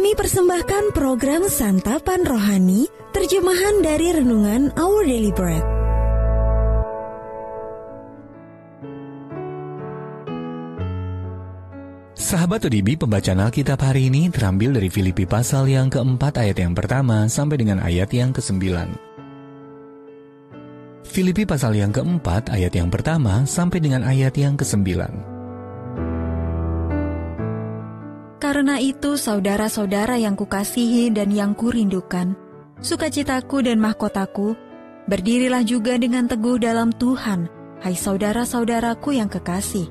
Kami persembahkan program Santapan Rohani, terjemahan dari Renungan Our Daily Bread. Sahabat ODB, pembacaan Alkitab hari ini terambil dari Filipi pasal yang keempat ayat yang pertama sampai dengan ayat yang ke-9. Filipi pasal yang keempat ayat yang pertama sampai dengan ayat yang ke-9. Karena itu, saudara-saudara yang kukasihi dan yang kurindukan, sukacitaku dan mahkotaku, berdirilah juga dengan teguh dalam Tuhan, hai saudara-saudaraku yang kekasih.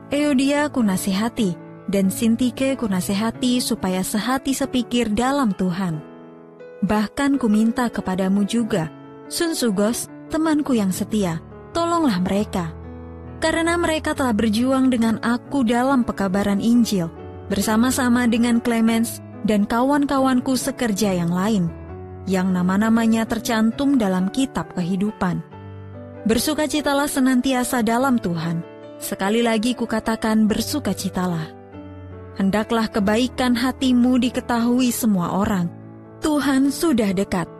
Euodia kunasihati, dan Sintike kunasihati supaya sehati sepikir dalam Tuhan. Bahkan kuminta kepadamu juga, Sunsugos, temanku yang setia, tolonglah mereka. Karena mereka telah berjuang dengan aku dalam pekabaran Injil, bersama-sama dengan Clemens dan kawan-kawanku sekerja yang lain, yang nama-namanya tercantum dalam kitab kehidupan. Bersukacitalah senantiasa dalam Tuhan. Sekali lagi kukatakan bersukacitalah. Hendaklah kebaikan hatimu diketahui semua orang. Tuhan sudah dekat.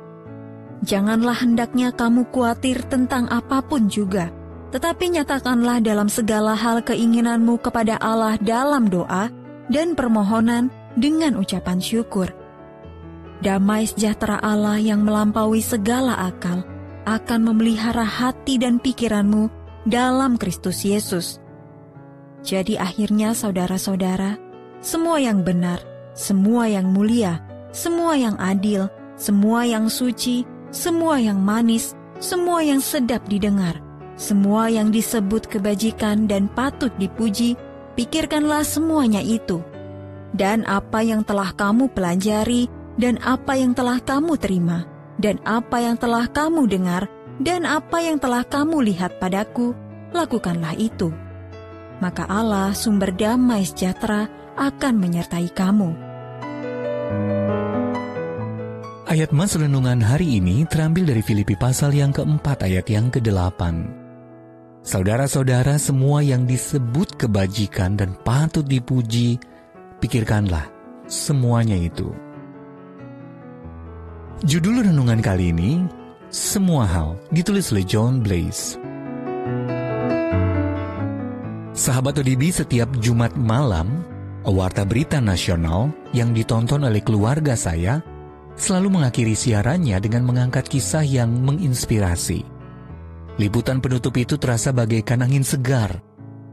Janganlah hendaknya kamu khawatir tentang apapun juga, tetapi nyatakanlah dalam segala hal keinginanmu kepada Allah dalam doa dan permohonan dengan ucapan syukur. Damai sejahtera Allah yang melampaui segala akal akan memelihara hati dan pikiranmu dalam Kristus Yesus. Jadi akhirnya saudara-saudara, semua yang benar, semua yang mulia, semua yang adil, semua yang suci, semua yang manis, semua yang sedap didengar, semua yang disebut kebajikan dan patut dipuji, pikirkanlah semuanya itu. Dan apa yang telah kamu pelajari, dan apa yang telah kamu terima, dan apa yang telah kamu dengar, dan apa yang telah kamu lihat padaku, lakukanlah itu. Maka Allah, sumber damai sejahtera, akan menyertai kamu. Ayat mas renungan hari ini terambil dari Filipi pasal yang keempat ayat yang ke-8. Saudara-saudara semua yang disebut kebajikan dan patut dipuji, pikirkanlah semuanya itu. Judul renungan kali ini, Semua Hal, ditulis oleh John Blaze. Sahabat ODB, setiap Jumat malam, Warta Berita Nasional yang ditonton oleh keluarga saya selalu mengakhiri siarannya dengan mengangkat kisah yang menginspirasi. Liputan penutup itu terasa bagaikan angin segar,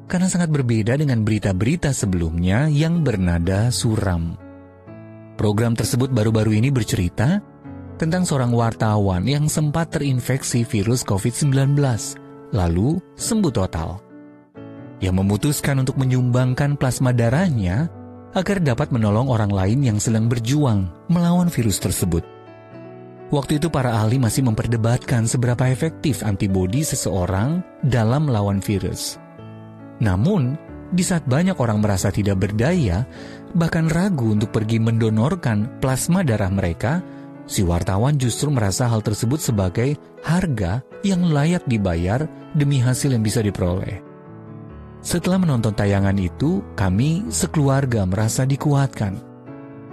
karena sangat berbeda dengan berita-berita sebelumnya yang bernada suram. Program tersebut baru-baru ini bercerita tentang seorang wartawan yang sempat terinfeksi virus COVID-19, lalu sembuh total. Yang memutuskan untuk menyumbangkan plasma darahnya agar dapat menolong orang lain yang sedang berjuang melawan virus tersebut. Waktu itu para ahli masih memperdebatkan seberapa efektif antibodi seseorang dalam melawan virus. Namun, di saat banyak orang merasa tidak berdaya, bahkan ragu untuk pergi mendonorkan plasma darah mereka, si wartawan justru merasa hal tersebut sebagai harga yang layak dibayar demi hasil yang bisa diperoleh. Setelah menonton tayangan itu, kami sekeluarga merasa dikuatkan.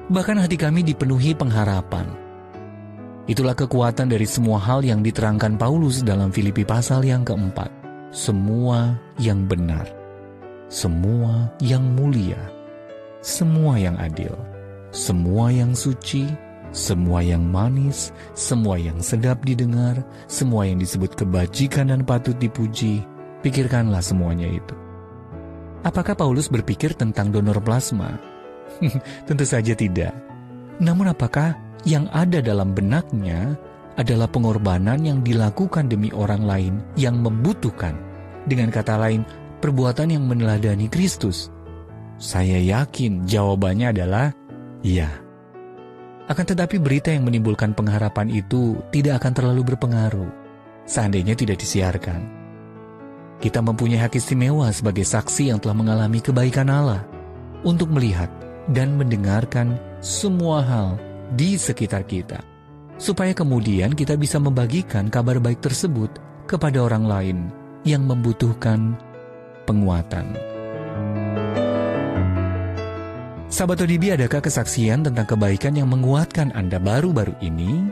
Bahkan hati kami dipenuhi pengharapan. Itulah kekuatan dari semua hal yang diterangkan Paulus dalam Filipi pasal yang keempat. Semua yang benar, semua yang mulia, semua yang adil, semua yang suci, semua yang manis, semua yang sedap didengar, semua yang disebut kebajikan dan patut dipuji, pikirkanlah semuanya itu. Apakah Paulus berpikir tentang donor plasma? Tentu saja tidak. Namun apakah yang ada dalam benaknya adalah pengorbanan yang dilakukan demi orang lain yang membutuhkan? Dengan kata lain, perbuatan yang meneladani Kristus. Saya yakin jawabannya adalah ya. Akan tetapi berita yang menimbulkan pengharapan itu tidak akan terlalu berpengaruh seandainya tidak disiarkan. Kita mempunyai hak istimewa sebagai saksi yang telah mengalami kebaikan Allah untuk melihat dan mendengarkan semua hal di sekitar kita, supaya kemudian kita bisa membagikan kabar baik tersebut kepada orang lain yang membutuhkan penguatan. Sahabat ODB, adakah kesaksian tentang kebaikan yang menguatkan Anda baru-baru ini?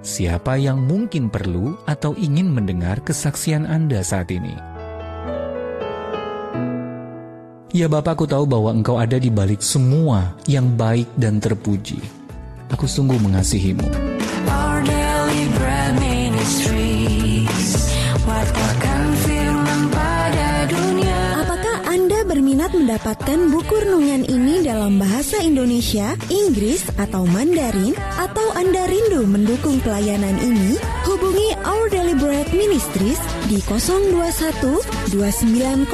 Siapa yang mungkin perlu atau ingin mendengar kesaksian Anda saat ini? Ya Bapa, aku tahu bahwa Engkau ada di balik semua yang baik dan terpuji. Aku sungguh mengasihi-Mu. Our Daily Bread Ministries, wartakan firman pada dunia. Apakah Anda berminat mendapatkan buku renungan ini dalam bahasa Indonesia, Inggris, atau Mandarin? Atau Anda rindu mendukung pelayanan ini? Hubungi Our Daily Bread Ministries di 021 2902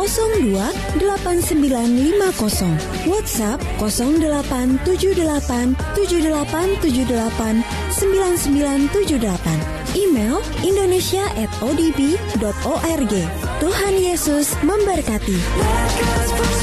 8950, WhatsApp 0878 7878 9978, email indonesia@odb.org. Tuhan Yesus memberkati. Let God's